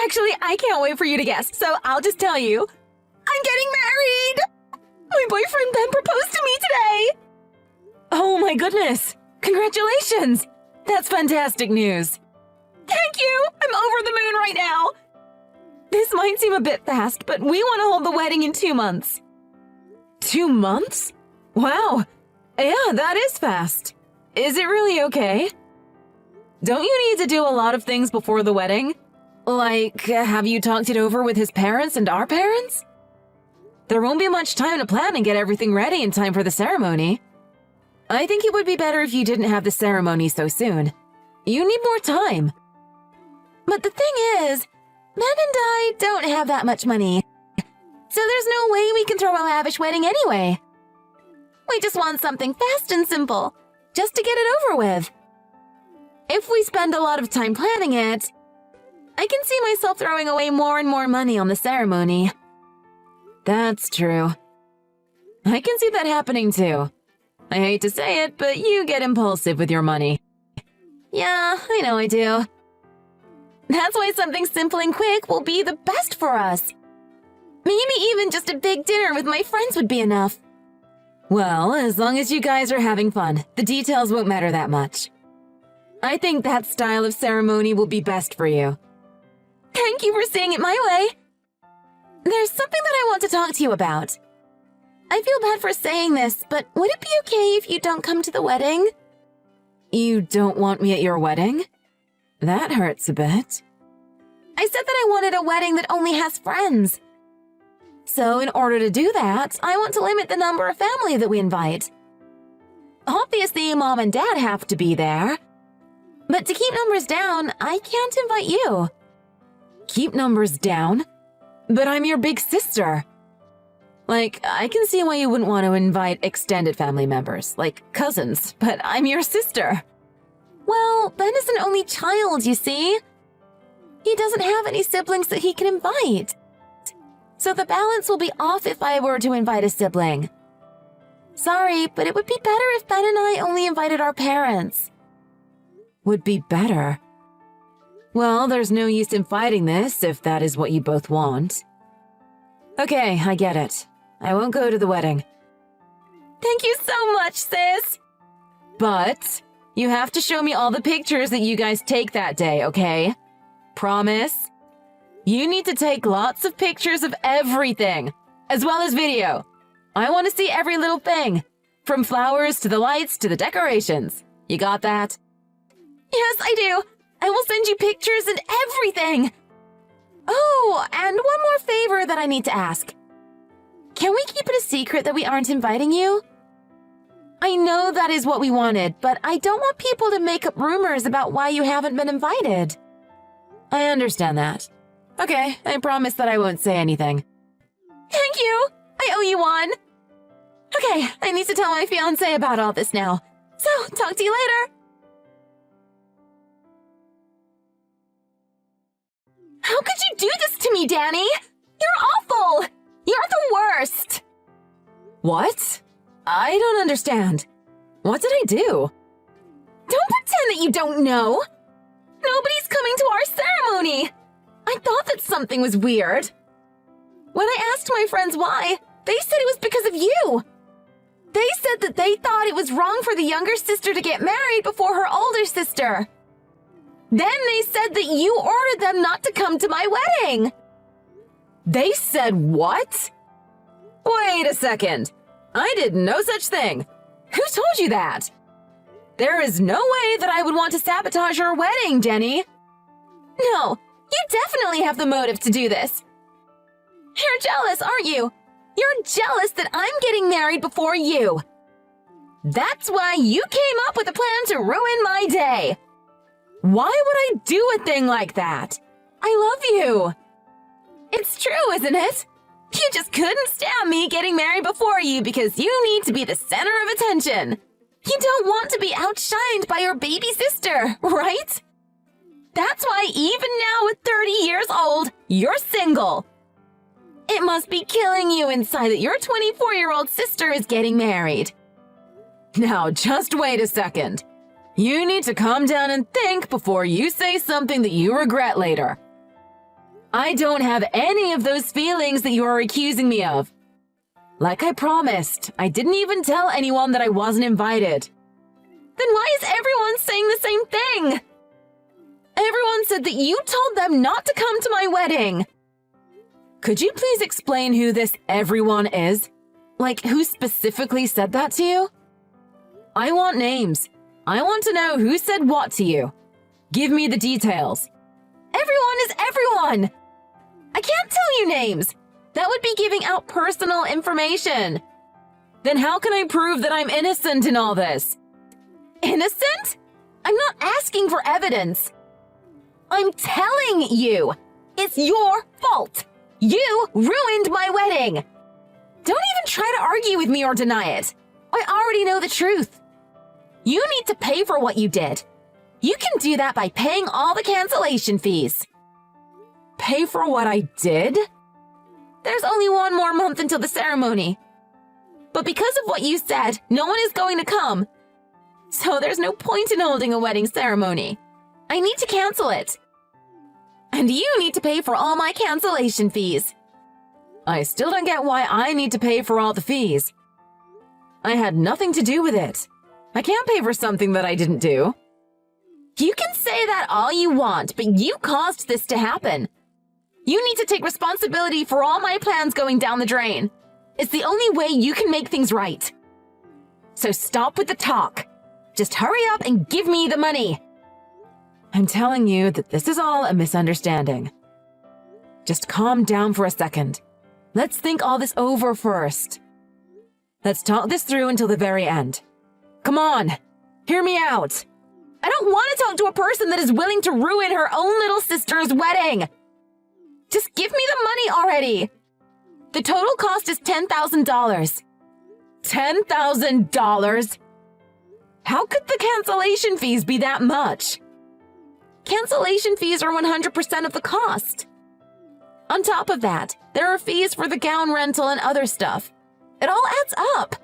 Actually, I can't wait for you to guess, so I'll just tell you. I'm getting married! My boyfriend Ben proposed to me today! Oh my goodness! Congratulations! That's fantastic news! Thank you! I'm over the moon right now! This might seem a bit fast, but we want to hold the wedding in 2 months. 2 months? Wow! Yeah, that is fast. Is it really okay? Don't you need to do a lot of things before the wedding? Like, have you talked it over with his parents and our parents? There won't be much time to plan and get everything ready in time for the ceremony. I think it would be better if you didn't have the ceremony so soon. You need more time. But the thing is, Ben and I don't have that much money. So there's no way we can throw a lavish wedding anyway. We just want something fast and simple, just to get it over with. If we spend a lot of time planning it, I can see myself throwing away more and more money on the ceremony. That's true. I can see that happening too. I hate to say it, but you get impulsive with your money. Yeah, I know I do. That's why something simple and quick will be the best for us. Maybe even just a big dinner with my friends would be enough. Well, as long as you guys are having fun, the details won't matter that much. I think that style of ceremony will be best for you. Thank you for seeing it my way. There's something that I want to talk to you about. I feel bad for saying this, but would it be okay if you don't come to the wedding? You don't want me at your wedding? That hurts a bit. I said that I wanted a wedding that only has friends. So in order to do that, I want to limit the number of family that we invite. Obviously, Mom and Dad have to be there. But to keep numbers down, I can't invite you. Keep numbers down? But I'm your big sister. Like, I can see why you wouldn't want to invite extended family members, like cousins, but I'm your sister. Well, Ben is an only child, you see. He doesn't have any siblings that he can invite. So the balance will be off if I were to invite a sibling. Sorry, but it would be better if Ben and I only invited our parents. Would be better. Well, there's no use in fighting this if that is what you both want. Okay, I get it. I won't go to the wedding. Thank you so much, sis! But you have to show me all the pictures that you guys take that day, okay? Promise? You need to take lots of pictures of everything, as well as video. I want to see every little thing, from flowers to the lights to the decorations. You got that? Yes, I do. I will send you pictures and everything. Oh, and one more favor that I need to ask. Can we keep it a secret that we aren't inviting you? I know that is what we wanted, but I don't want people to make up rumors about why you haven't been invited. I understand that. Okay, I promise that I won't say anything. Thank you! I owe you one! Okay, I need to tell my fiancé about all this now. So, talk to you later! How could you do this to me, Danny? You're awful! You're the worst! What? I don't understand. What did I do? Don't pretend that you don't know! Nobody's coming to our ceremony! I thought that something was weird. When I asked my friends why, they said it was because of you. They said that they thought it was wrong for the younger sister to get married before her older sister. Then they said that you ordered them not to come to my wedding. They said what? Wait a second. I did no such thing. Who told you that? There is no way that I would want to sabotage your wedding, Jenny. No, you definitely have the motive to do this. You're jealous, aren't you? You're jealous that I'm getting married before you. That's why you came up with a plan to ruin my day. Why would I do a thing like that? I love you. It's true, isn't it? You just couldn't stand me getting married before you because you need to be the center of attention. You don't want to be outshined by your baby sister, right? That's why even now at 30 years old, you're single. It must be killing you inside that your 24-year-old sister is getting married. Now, just wait a second. You need to calm down and think before you say something that you regret later. I don't have any of those feelings that you are accusing me of. Like I promised, I didn't even tell anyone that I wasn't invited. Then why is everyone saying the same thing? Everyone said that you told them not to come to my wedding. Could you please explain who this everyone is? Like, who specifically said that to you? I want names. I want to know who said what to you. Give me the details. Everyone is everyone! I can't tell you names. That would be giving out personal information. Then how can I prove that I'm innocent in all this? Innocent? I'm not asking for evidence. I'm telling you, it's your fault. You ruined my wedding. Don't even try to argue with me or deny it. I already know the truth. You need to pay for what you did. You can do that by paying all the cancellation fees. Pay for what I did? There's only one more month until the ceremony. But because of what you said, no one is going to come. So there's no point in holding a wedding ceremony. I need to cancel it. And you need to pay for all my cancellation fees. I still don't get why I need to pay for all the fees. I had nothing to do with it. I can't pay for something that I didn't do. You can say that all you want, but you caused this to happen. You need to take responsibility for all my plans going down the drain. It's the only way you can make things right. So stop with the talk. Just hurry up and give me the money. I'm telling you that this is all a misunderstanding. Just calm down for a second. Let's think all this over first. Let's talk this through until the very end. Come on, hear me out. I don't want to talk to a person that is willing to ruin her own little sister's wedding. Just give me the money already. The total cost is $10,000. $10,000? How could the cancellation fees be that much? Cancellation fees are 100% of the cost. On top of that, there are fees for the gown rental and other stuff. It all adds up.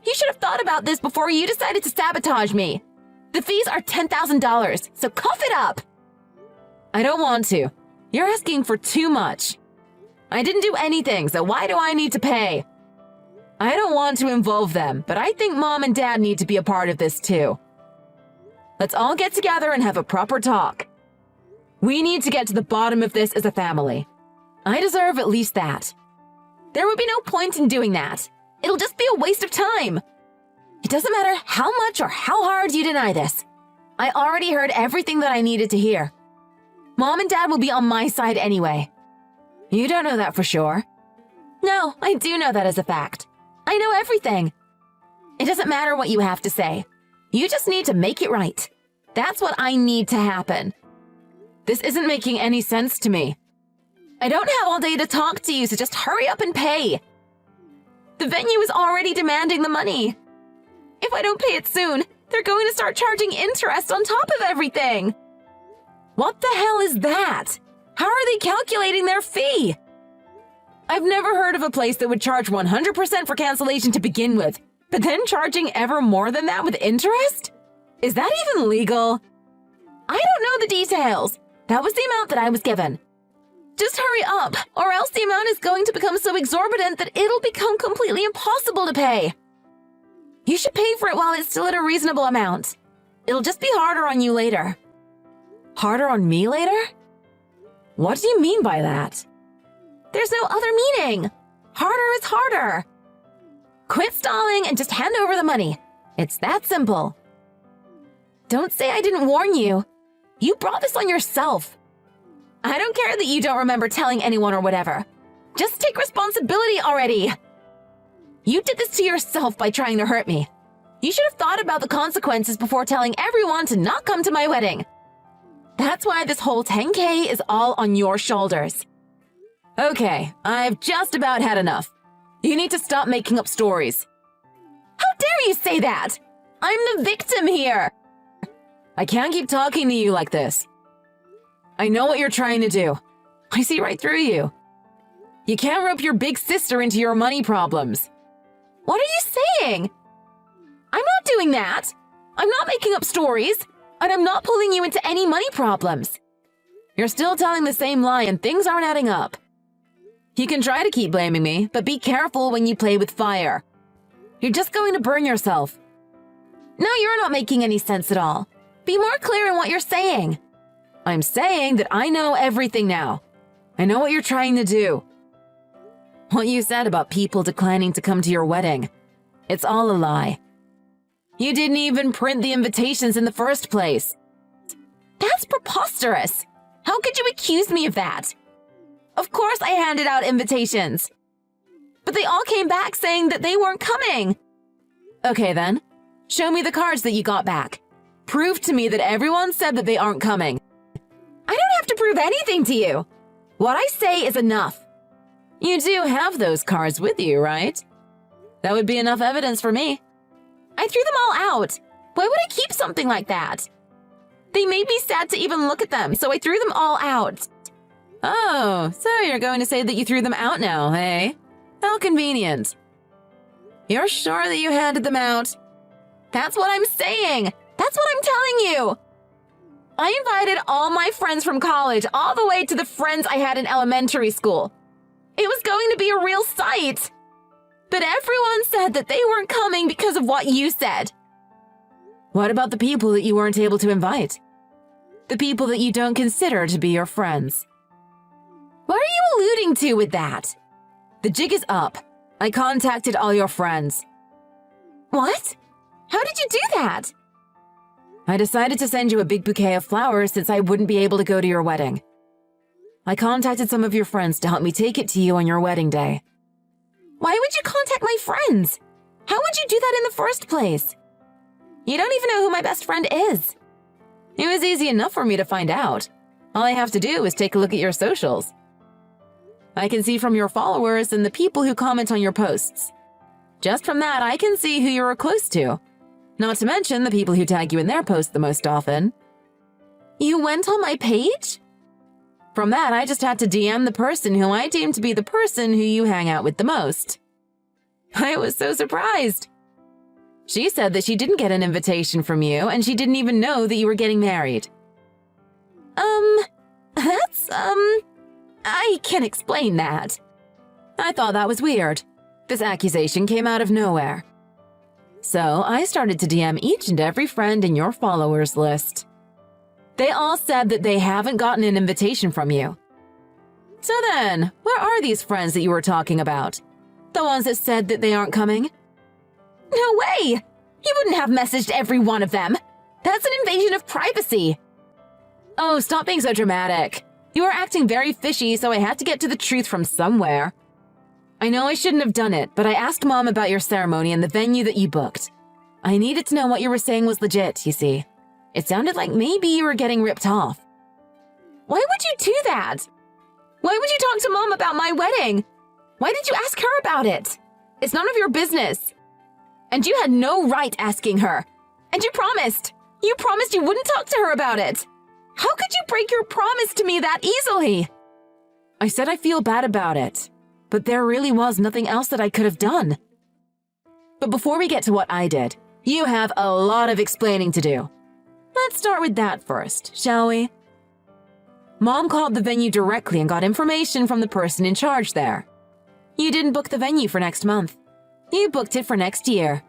You should have thought about this before you decided to sabotage me. The fees are $10,000, so cough it up. I don't want to. You're asking for too much. I didn't do anything, so why do I need to pay? I don't want to involve them, but I think Mom and Dad need to be a part of this too. Let's all get together and have a proper talk. We need to get to the bottom of this as a family. I deserve at least that. There would be no point in doing that. It'll just be a waste of time. It doesn't matter how much or how hard you deny this. I already heard everything that I needed to hear. Mom and Dad will be on my side anyway. You don't know that for sure. No, I do know that as a fact. I know everything. It doesn't matter what you have to say. You just need to make it right. That's what I need to happen. This isn't making any sense to me. I don't have all day to talk to you, so just hurry up and pay. The venue is already demanding the money. If I don't pay it soon, they're going to start charging interest on top of everything. What the hell is that? How are they calculating their fee? I've never heard of a place that would charge 100% for cancellation to begin with, but then charging ever more than that with interest? Is that even legal? I don't know the details. That was the amount that I was given. Just hurry up, or else the amount is going to become so exorbitant that it'll become completely impossible to pay. You should pay for it while it's still at a reasonable amount. It'll just be harder on you later. Harder on me later? What do you mean by that? There's no other meaning. Harder is harder. Quit stalling and just hand over the money. It's that simple. Don't say I didn't warn you. You brought this on yourself. I don't care that you don't remember telling anyone or whatever. Just take responsibility already. You did this to yourself by trying to hurt me. You should have thought about the consequences before telling everyone to not come to my wedding. That's why this whole 10K is all on your shoulders. Okay, I've just about had enough. You need to stop making up stories. How dare you say that? I'm the victim here. I can't keep talking to you like this. I know what you're trying to do. I see right through you. You can't rope your big sister into your money problems. What are you saying? I'm not doing that. I'm not making up stories, and I'm not pulling you into any money problems. You're still telling the same lie and things aren't adding up. You can try to keep blaming me, but be careful when you play with fire. You're just going to burn yourself. No, you're not making any sense at all. Be more clear in what you're saying. I'm saying that I know everything now. I know what you're trying to do. What you said about people declining to come to your wedding, it's all a lie. You didn't even print the invitations in the first place. That's preposterous. How could you accuse me of that? Of course I handed out invitations. But they all came back saying that they weren't coming. Okay then, show me the cards that you got back. Prove to me that everyone said that they aren't coming. I don't have to prove anything to you. What I say is enough. You do have those cards with you, right? That would be enough evidence for me. I threw them all out. Why would I keep something like that? They made me sad to even look at them, so I threw them all out. Oh, so you're going to say that you threw them out now, eh? How convenient. You're sure that you handed them out? That's what I'm saying. That's what I'm telling you. I invited all my friends from college all the way to the friends I had in elementary school. It was going to be a real sight. But everyone said that they weren't coming because of what you said. What about the people that you weren't able to invite? The people that you don't consider to be your friends? What are you alluding to with that? The jig is up. I contacted all your friends. What? How did you do that? I decided to send you a big bouquet of flowers since I wouldn't be able to go to your wedding. I contacted some of your friends to help me take it to you on your wedding day. Why would you contact my friends? How would you do that in the first place? You don't even know who my best friend is. It was easy enough for me to find out. All I have to do is take a look at your socials. I can see from your followers and the people who comment on your posts. Just from that, I can see who you are close to. Not to mention the people who tag you in their posts the most often. You went on my page? From that, I just had to DM the person who I deemed to be the person who you hang out with the most. I was so surprised. She said that she didn't get an invitation from you and she didn't even know that you were getting married. I can't explain that. I thought that was weird. This accusation came out of nowhere. So I started to DM each and every friend in your followers list. They all said that they haven't gotten an invitation from you. So then, where are these friends that you were talking about? The ones that said that they aren't coming? No way! You wouldn't have messaged every one of them. That's an invasion of privacy. Oh, stop being so dramatic. You were acting very fishy, so I had to get to the truth from somewhere. I know I shouldn't have done it, but I asked Mom about your ceremony and the venue that you booked. I needed to know what you were saying was legit, you see. It sounded like maybe you were getting ripped off. Why would you do that? Why would you talk to Mom about my wedding? Why did you ask her about it? It's none of your business. And you had no right asking her. And you promised. You promised you wouldn't talk to her about it. How could you break your promise to me that easily? I said I feel bad about it, but there really was nothing else that I could have done. But before we get to what I did, you have a lot of explaining to do. Let's start with that first, shall we? Mom called the venue directly and got information from the person in charge there. You didn't book the venue for next month. You booked it for next year.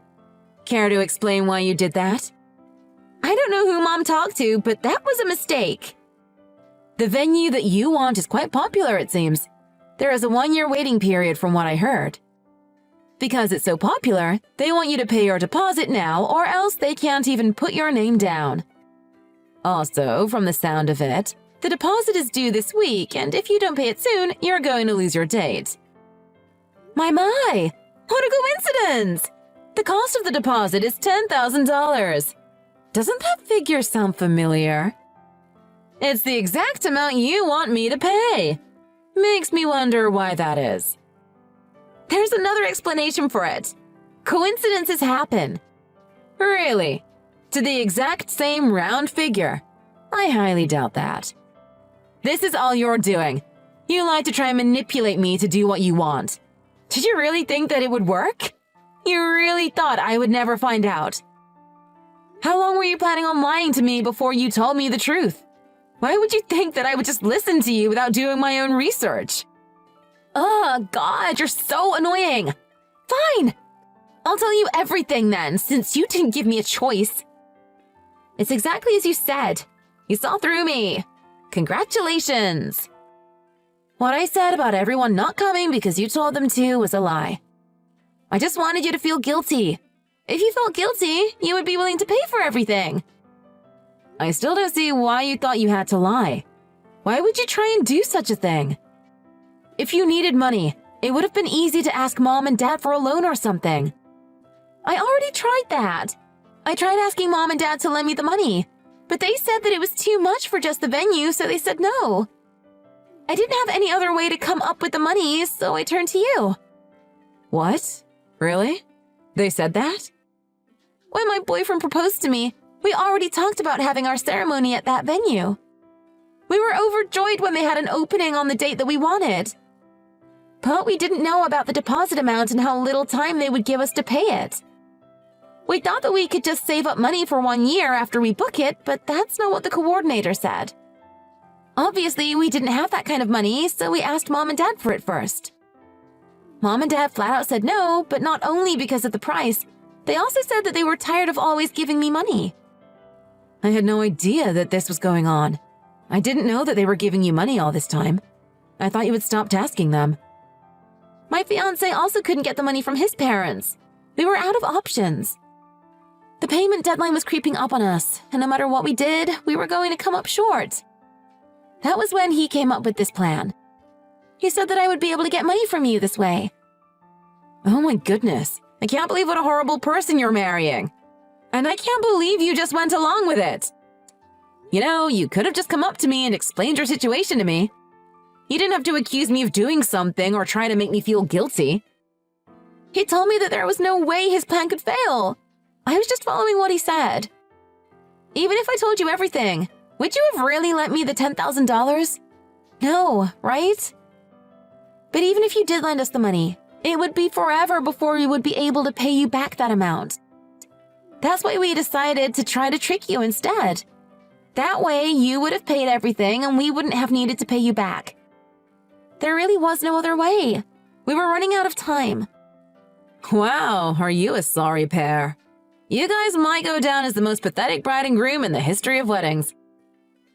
Care to explain why you did that? I don't know who Mom talked to, but that was a mistake. The venue that you want is quite popular, it seems. There is a 1-year waiting period from what I heard. Because it's so popular, they want you to pay your deposit now or else they can't even put your name down. Also, from the sound of it, the deposit is due this week, and if you don't pay it soon, you're going to lose your date. My! What a coincidence! The cost of the deposit is $10,000. Doesn't that figure sound familiar? It's the exact amount you want me to pay. Makes me wonder why that is. There's another explanation for it. Coincidences happen. Really? To the exact same round figure? I highly doubt that. This is all you're doing. You lied to try and manipulate me to do what you want. Did you really think that it would work? You really thought I would never find out. How long were you planning on lying to me before you told me the truth? Why would you think that I would just listen to you without doing my own research? Oh, God, you're so annoying. Fine. I'll tell you everything then, since you didn't give me a choice. It's exactly as you said. You saw through me. Congratulations. What I said about everyone not coming because you told them to was a lie. I just wanted you to feel guilty. If you felt guilty, you would be willing to pay for everything. I still don't see why you thought you had to lie. Why would you try and do such a thing? If you needed money, it would have been easy to ask Mom and Dad for a loan or something. I already tried that. I tried asking Mom and Dad to lend me the money, but they said that it was too much for just the venue, so they said no. I didn't have any other way to come up with the money, so I turned to you. What? Really? They said that? When my boyfriend proposed to me, we already talked about having our ceremony at that venue. We were overjoyed when they had an opening on the date that we wanted. But we didn't know about the deposit amount and how little time they would give us to pay it. We thought that we could just save up money for 1 year after we book it, but that's not what the coordinator said. Obviously, we didn't have that kind of money, so we asked Mom and Dad for it first. Mom and Dad flat out said no, but not only because of the price, they also said that they were tired of always giving me money. I had no idea that this was going on. I didn't know that they were giving you money all this time. I thought you had stopped asking them. My fiancé also couldn't get the money from his parents. We were out of options. The payment deadline was creeping up on us, and no matter what we did, we were going to come up short. That was when he came up with this plan. He said that I would be able to get money from you this way. Oh my goodness, I can't believe what a horrible person you're marrying. And I can't believe you just went along with it. You know, you could have just come up to me and explained your situation to me. You didn't have to accuse me of doing something or try to make me feel guilty. He told me that there was no way his plan could fail. I was just following what he said. Even if I told you everything, would you have really lent me the $10,000? No, right? But even if you did lend us the money, it would be forever before we would be able to pay you back that amount. That's why we decided to try to trick you instead. That way, you would have paid everything and we wouldn't have needed to pay you back. There really was no other way. We were running out of time. Wow, are you a sorry pair? You guys might go down as the most pathetic bride and groom in the history of weddings.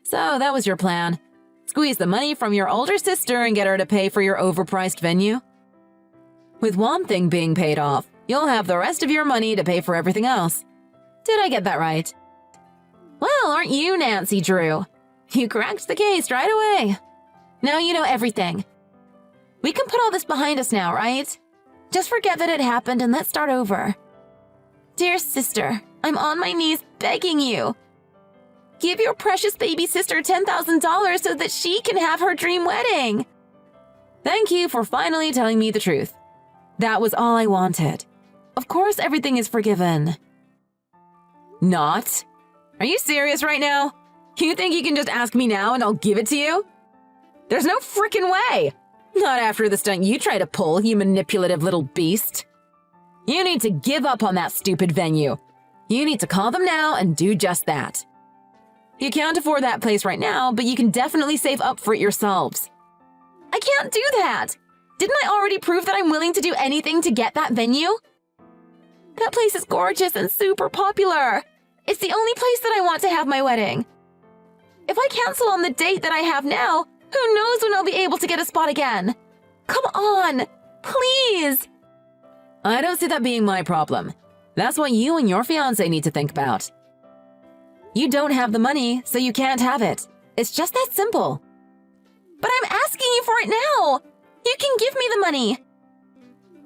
So that was your plan. Squeeze the money from your older sister and get her to pay for your overpriced venue? With one thing being paid off, you'll have the rest of your money to pay for everything else. Did I get that right? Well, aren't you Nancy Drew? You cracked the case right away. Now you know everything. We can put all this behind us now, right? Just forget that it happened and let's start over. Dear sister, I'm on my knees begging you. Give your precious baby sister $10,000 so that she can have her dream wedding. Thank you for finally telling me the truth. That was all I wanted. Of course, everything is forgiven. Not? Are you serious right now? You think you can just ask me now and I'll give it to you? There's no frickin' way! Not after the stunt you try to pull, you manipulative little beast. You need to give up on that stupid venue. You need to call them now and do just that. You can't afford that place right now, but you can definitely save up for it yourselves. I can't do that! Didn't I already prove that I'm willing to do anything to get that venue? That place is gorgeous and super popular. It's the only place that I want to have my wedding. If I cancel on the date that I have now, who knows when I'll be able to get a spot again? Come on, please! I don't see that being my problem. That's what you and your fiancé need to think about. You don't have the money, so you can't have it. It's just that simple. But I'm asking you for it now! You can give me the money!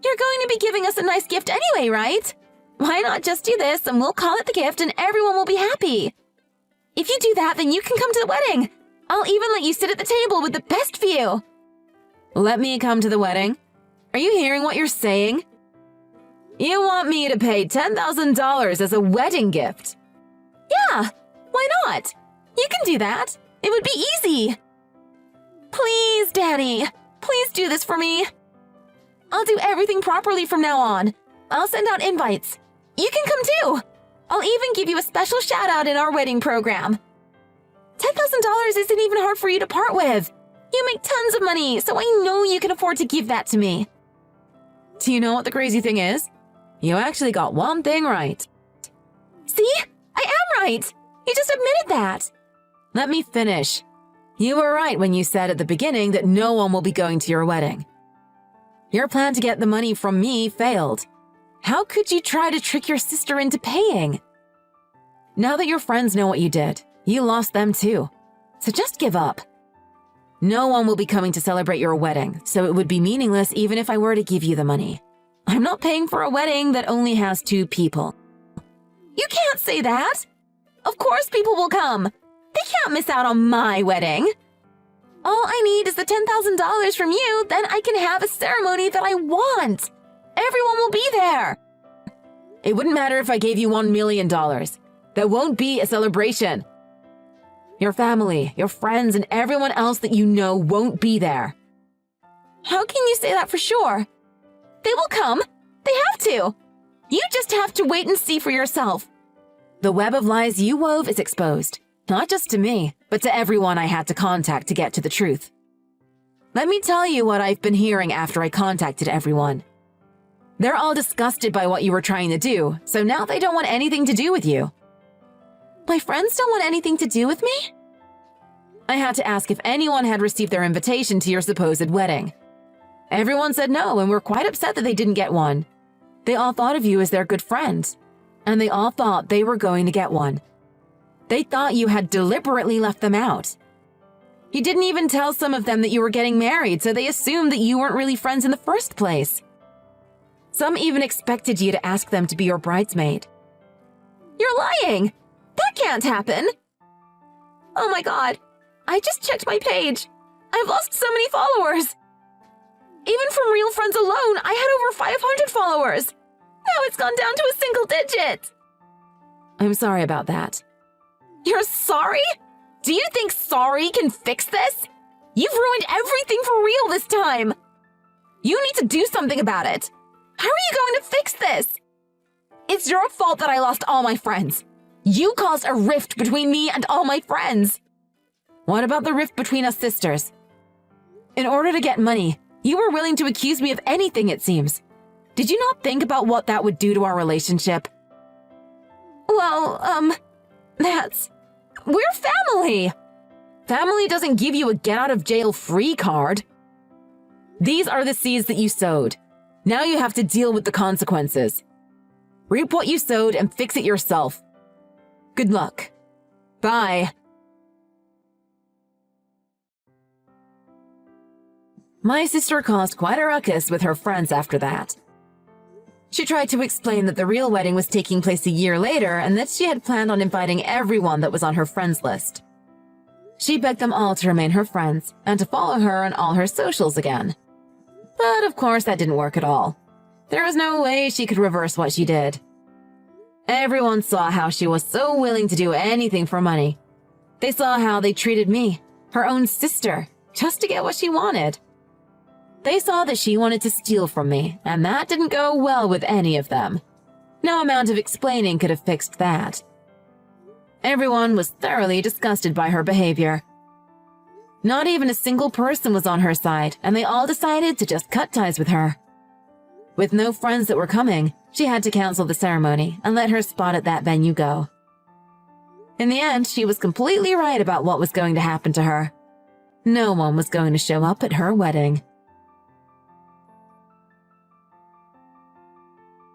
You're going to be giving us a nice gift anyway, right? Why not just do this and we'll call it the gift and everyone will be happy? If you do that, then you can come to the wedding. I'll even let you sit at the table with the best view. Let me come to the wedding? Are you hearing what you're saying? You want me to pay $10,000 as a wedding gift? Yeah, why not? You can do that. It would be easy. Please, Daddy, please do this for me. I'll do everything properly from now on. I'll send out invites. You can come too. I'll even give you a special shout out in our wedding program. $10,000 isn't even hard for you to part with. You make tons of money, so I know you can afford to give that to me. Do you know what the crazy thing is? You actually got one thing right. See? I am right. You just admitted that. Let me finish. You were right when you said at the beginning that no one will be going to your wedding. Your plan to get the money from me failed. How could you try to trick your sister into paying? Now that your friends know what you did, you lost them too. So just give up. No one will be coming to celebrate your wedding, so it would be meaningless even if I were to give you the money. I'm not paying for a wedding that only has 2 people. You can't say that. Of course people will come. They can't miss out on my wedding. All I need is the $10,000 from you, then I can have a ceremony that I want. Everyone will be there. It wouldn't matter if I gave you $1 million. That won't be a celebration. Your family, your friends, and everyone else that you know won't be there. How can you say that for sure? They will come. They have to. You just have to wait and see for yourself. The web of lies you wove is exposed, not just to me, but to everyone I had to contact to get to the truth. Let me tell you what I've been hearing after I contacted everyone. They're all disgusted by what you were trying to do, so now they don't want anything to do with you. My friends don't want anything to do with me? I had to ask if anyone had received their invitation to your supposed wedding. Everyone said no and were quite upset that they didn't get one. They all thought of you as their good friend, and they all thought they were going to get one. They thought you had deliberately left them out. You didn't even tell some of them that you were getting married, so they assumed that you weren't really friends in the first place. Some even expected you to ask them to be your bridesmaid. You're lying! That can't happen! Oh my god, I just checked my page. I've lost so many followers. Even from real friends alone, I had over 500 followers. Now it's gone down to a single digit. I'm sorry about that. You're sorry? Do you think sorry can fix this? You've ruined everything for real this time. You need to do something about it. How are you going to fix this? It's your fault that I lost all my friends. You caused a rift between me and all my friends. What about the rift between us sisters? In order to get money, you were willing to accuse me of anything, it seems. Did you not think about what that would do to our relationship? Well, we're family. Family doesn't give you a get-out-of-jail-free card. These are the seeds that you sowed. Now you have to deal with the consequences. Reap what you sowed and fix it yourself. Good luck. Bye. My sister caused quite a ruckus with her friends after that. She tried to explain that the real wedding was taking place a year later and that she had planned on inviting everyone that was on her friends list. She begged them all to remain her friends and to follow her on all her socials again. But of course that didn't work at all. There was no way she could reverse what she did. Everyone saw how she was so willing to do anything for money. They saw how they treated me, her own sister, just to get what she wanted. They saw that she wanted to steal from me, and that didn't go well with any of them. No amount of explaining could have fixed that. Everyone was thoroughly disgusted by her behavior. Not even a single person was on her side, and they all decided to just cut ties with her. With no friends that were coming, she had to cancel the ceremony and let her spot at that venue go. In the end, she was completely right about what was going to happen to her. No one was going to show up at her wedding.